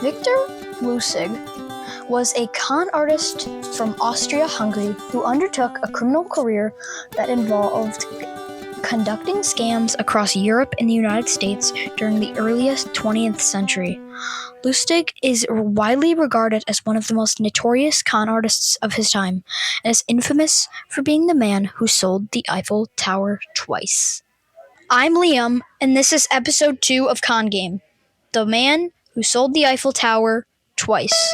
Victor Lustig was a con artist from Austria-Hungary who undertook a criminal career that involved conducting scams across Europe and the United States during the earliest 20th century. Lustig is widely regarded as one of the most notorious con artists of his time and is infamous for being the man who sold the Eiffel Tower twice. I'm Liam, and this is episode 2 of Congame, the man who sold the Eiffel Tower twice.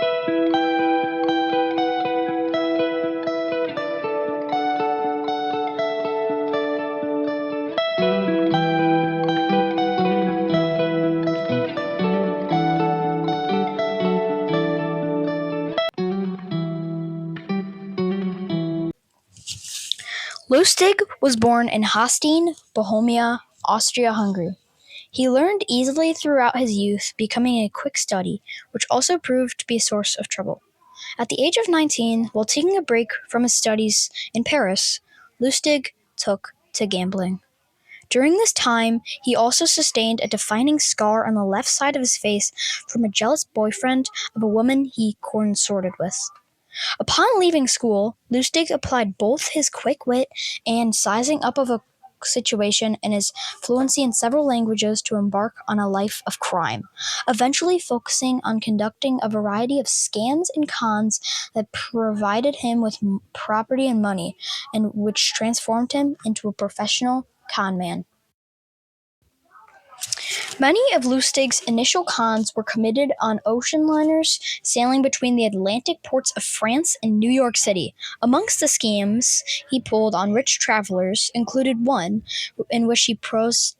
Lustig was born in Hastien, Bohemia, Austria-Hungary. He learned easily throughout his youth, becoming a quick study, which also proved to be a source of trouble. At the age of 19, while taking a break from his studies in Paris, Lustig took to gambling. During this time, he also sustained a defining scar on the left side of his face from a jealous boyfriend of a woman he consorted with. Upon leaving school, Lustig applied both his quick wit and sizing up of a situation and his fluency in several languages to embark on a life of crime, eventually focusing on conducting a variety of scams and cons that provided him with property and money, and which transformed him into a professional con man. Many of Lustig's initial cons were committed on ocean liners sailing between the Atlantic ports of France and New York City. Amongst the schemes he pulled on rich travelers included one in which he posed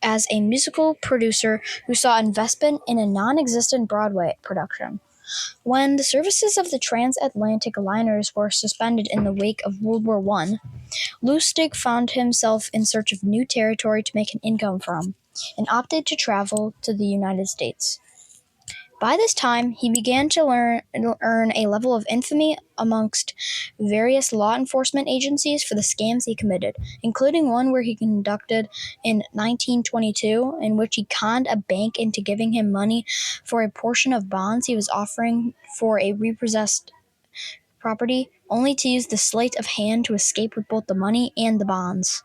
as a musical producer who saw investment in a non-existent Broadway production. When the services of the transatlantic liners were suspended in the wake of World War I, Lustig found himself in search of new territory to make an income from, and opted to travel to the United States. By this time, he began to earn a level of infamy amongst various law enforcement agencies for the scams he committed, including one where he conducted in 1922, in which he conned a bank into giving him money for a portion of bonds he was offering for a repossessed property, only to use the sleight of hand to escape with both the money and the bonds.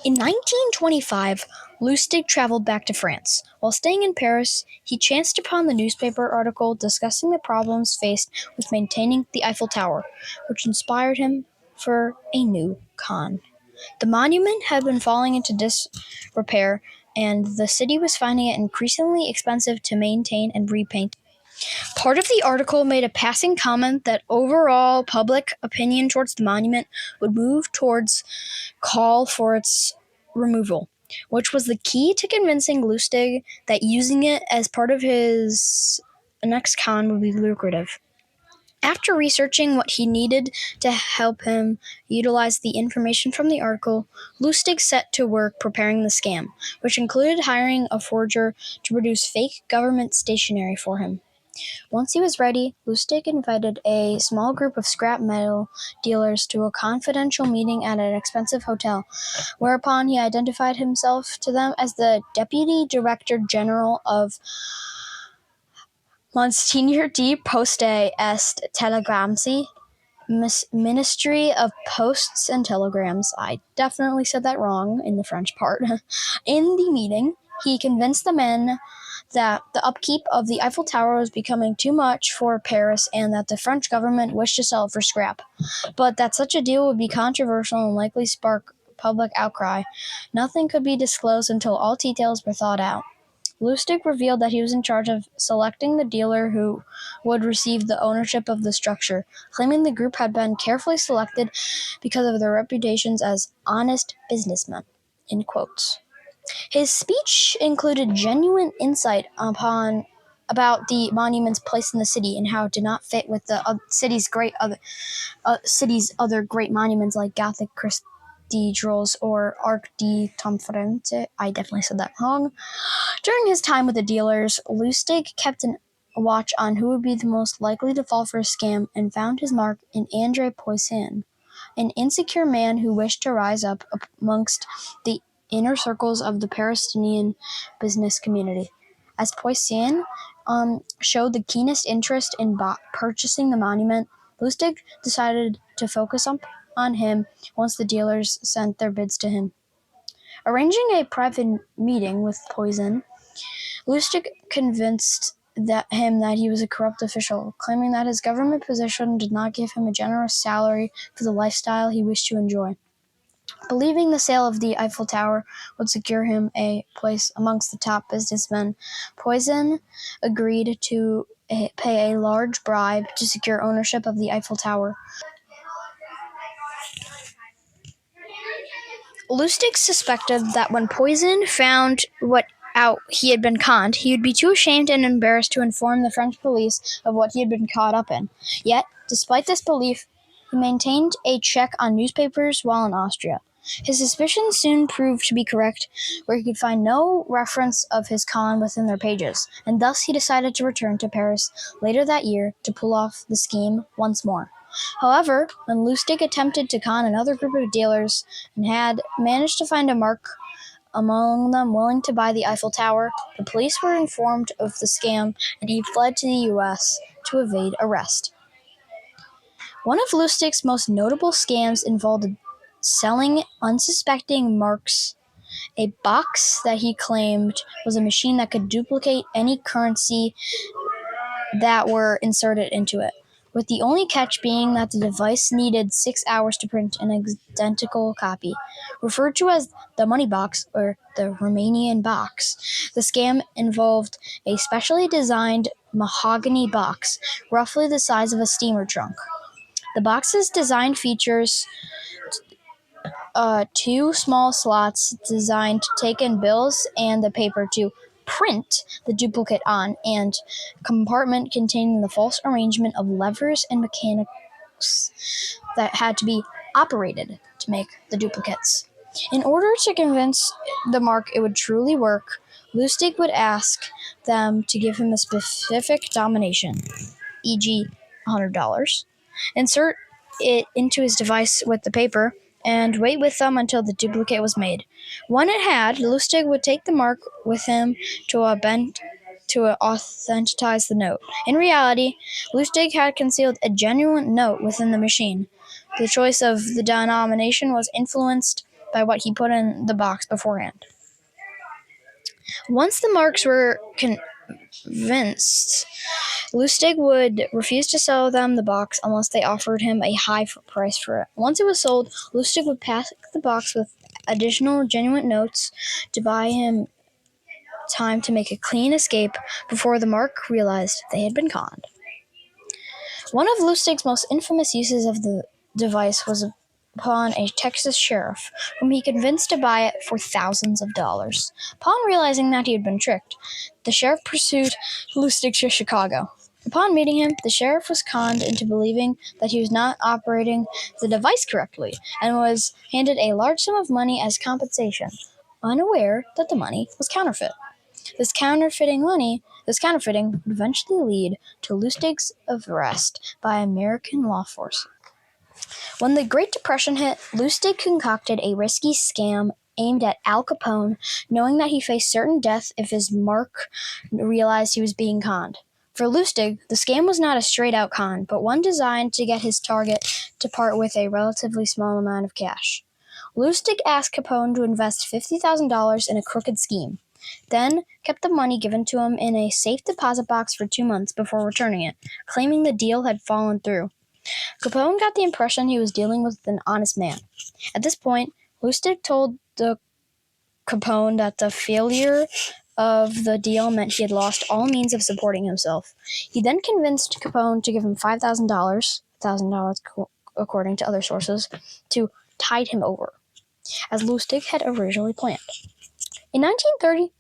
In 1925, Lustig traveled back to France. While staying in Paris, he chanced upon the newspaper article discussing the problems faced with maintaining the Eiffel Tower, which inspired him for a new con. The monument had been falling into disrepair, and the city was finding it increasingly expensive to maintain and repaint. Part of the article made a passing comment that overall public opinion towards the monument would move towards call for its removal, which was the key to convincing Lustig that using it as part of his next con would be lucrative. After researching what he needed to help him utilize the information from the article, Lustig set to work preparing the scam, which included hiring a forger to produce fake government stationery for him. Once he was ready, Lustig invited a small group of scrap metal dealers to a confidential meeting at an expensive hotel, whereupon he identified himself to them as the Deputy Director General of Monsignor di Poste est Telegramsi, Ministry of Posts and Telegrams. I definitely said that wrong in the French part. In the meeting, he convinced the men that the upkeep of the Eiffel Tower was becoming too much for Paris and that the French government wished to sell it for scrap, but that such a deal would be controversial and likely spark public outcry. Nothing could be disclosed until all details were thought out. Lustig revealed that he was in charge of selecting the dealer who would receive the ownership of the structure, claiming the group had been carefully selected because of their reputations as honest businessmen, in quotes. His speech included genuine insight about the monument's place in the city and how it did not fit with the city's other great monuments like Gothic cathedrals or Arc de Triomphe. I definitely said that wrong. During his time with the dealers, Lustig kept a watch on who would be the most likely to fall for a scam and found his mark in André Poisson, an insecure man who wished to rise up amongst the inner circles of the Parisian business community. As Poisson showed the keenest interest in purchasing the monument, Lustig decided to focus on him once the dealers sent their bids to him. Arranging a private meeting with Poisson, Lustig convinced him that he was a corrupt official, claiming that his government position did not give him a generous salary for the lifestyle he wished to enjoy. Believing the sale of the Eiffel Tower would secure him a place amongst the top businessmen, Poisson agreed to pay a large bribe to secure ownership of the Eiffel Tower. Lustig suspected that when Poisson found out he had been conned, he would be too ashamed and embarrassed to inform the French police of what he had been caught up in. Yet, despite this belief, he maintained a check on newspapers while in Austria. His suspicions soon proved to be correct, where he could find no reference of his con within their pages, and thus he decided to return to Paris later that year to pull off the scheme once more. However, when Lustig attempted to con another group of dealers and had managed to find a mark among them willing to buy the Eiffel Tower, the police were informed of the scam and he fled to the U.S. to evade arrest. One of Lustig's most notable scams involved selling unsuspecting marks, a box that he claimed was a machine that could duplicate any currency that were inserted into it, with the only catch being that the device needed 6 hours to print an identical copy. Referred to as the money box or the Romanian box, the scam involved a specially designed mahogany box, roughly the size of a steamer trunk. The box's design features two small slots designed to take in bills and the paper to print the duplicate on, and a compartment containing the false arrangement of levers and mechanics that had to be operated to make the duplicates. In order to convince the mark it would truly work, Lustig would ask them to give him a specific denomination, e.g. $100, insert it into his device with the paper, and wait with them until the duplicate was made. When it had, Lustig would take the mark with him to authentize the note. In reality, Lustig had concealed a genuine note within the machine. The choice of the denomination was influenced by what he put in the box beforehand. Once the marks were convinced, Lustig would refuse to sell them the box unless they offered him a high price for it. Once it was sold, Lustig would pack the box with additional genuine notes to buy him time to make a clean escape before the mark realized they had been conned. One of Lustig's most infamous uses of the device was upon a Texas sheriff, whom he convinced to buy it for thousands of dollars. Upon realizing that he had been tricked, the sheriff pursued Lustig to Chicago. Upon meeting him, the sheriff was conned into believing that he was not operating the device correctly and was handed a large sum of money as compensation, unaware that the money was counterfeit. This counterfeiting would eventually lead to Lustig's arrest by American law force. When the Great Depression hit, Lustig concocted a risky scam aimed at Al Capone, knowing that he faced certain death if his mark realized he was being conned. For Lustig, the scam was not a straight-out con, but one designed to get his target to part with a relatively small amount of cash. Lustig asked Capone to invest $50,000 in a crooked scheme, then kept the money given to him in a safe deposit box for 2 months before returning it, claiming the deal had fallen through. Capone got the impression he was dealing with an honest man. At this point, Lustig told Capone that the failure of the deal meant he had lost all means of supporting himself. He then convinced Capone to give him $5,000, $1,000 according to other sources, to tide him over, as Lustig had originally planned. In 1930,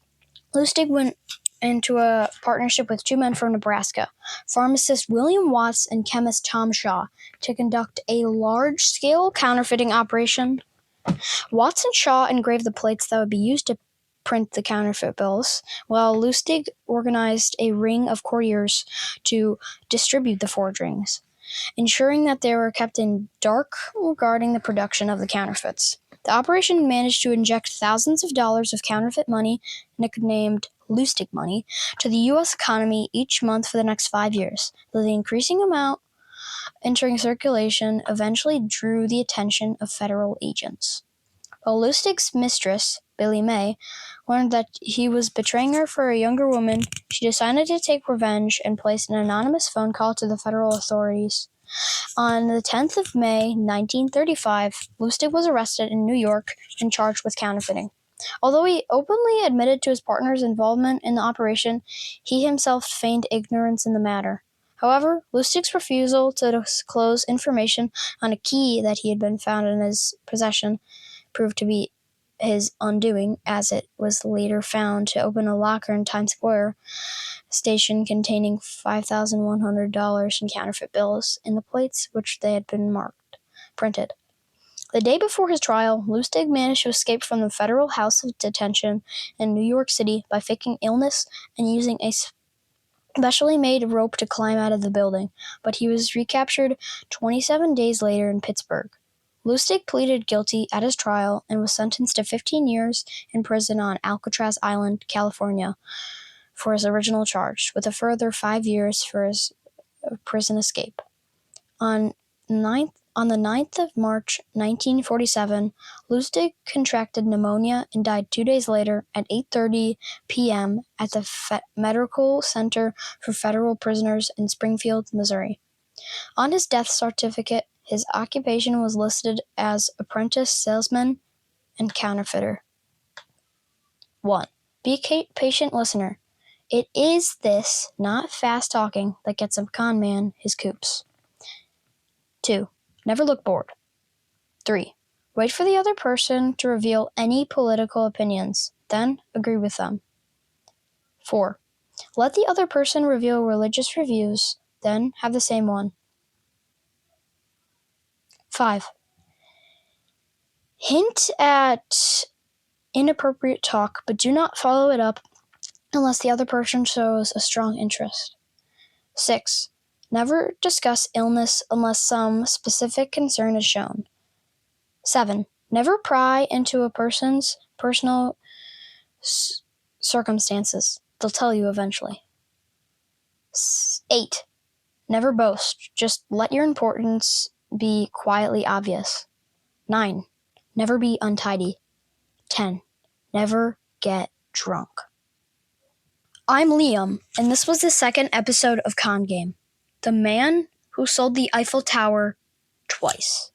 Lustig went into a partnership with 2 men from Nebraska, pharmacist William Watts and chemist Tom Shaw, to conduct a large-scale counterfeiting operation. Watts and Shaw engraved the plates that would be used to print the counterfeit bills, while Lustig organized a ring of courtiers to distribute the forgeries, ensuring that they were kept in dark regarding the production of the counterfeits. The operation managed to inject thousands of dollars of counterfeit money, nicknamed Lustig money, to the U.S. economy each month for the next 5 years, though the increasing amount entering circulation eventually drew the attention of federal agents. While Lustig's mistress, Billie Mae, learned that he was betraying her for a younger woman, she decided to take revenge and placed an anonymous phone call to the federal authorities. On the 10th of May, 1935, Lustig was arrested in New York and charged with counterfeiting. Although he openly admitted to his partner's involvement in the operation, he himself feigned ignorance in the matter. However, Lustig's refusal to disclose information on a key that he had been found in his possession proved to be his undoing, as it was later found to open a locker in Times Square station containing $5,100 in counterfeit bills in the plates which they had been printed. The day before his trial, Lustig managed to escape from the federal house of detention in New York City by faking illness and using a specially made rope to climb out of the building, but he was recaptured 27 days later in Pittsburgh. Lustig pleaded guilty at his trial and was sentenced to 15 years in prison on Alcatraz Island, California, for his original charge, with a further 5 years for his prison escape. On the 9th of March 1947, Lustig contracted pneumonia and died 2 days later at 8:30 p.m. at the Medical Center for Federal Prisoners in Springfield, Missouri. On his death certificate, his occupation was listed as apprentice salesman and counterfeiter. 1. Be a patient listener. It is this, not fast talking, that gets a con man his coups. 2. Never look bored. 3. Wait for the other person to reveal any political opinions, then agree with them. 4. Let the other person reveal religious reviews, then have the same one. 5. Hint at inappropriate talk, but do not follow it up unless the other person shows a strong interest. 6. Never discuss illness unless some specific concern is shown. 7. Never pry into a person's personal circumstances. They'll tell you eventually. 8. Never boast. Just let your importance be quietly obvious. 9. Never be untidy. 10. Never get drunk. I'm Liam, and this was the second episode of Congame, the man who sold the Eiffel Tower twice.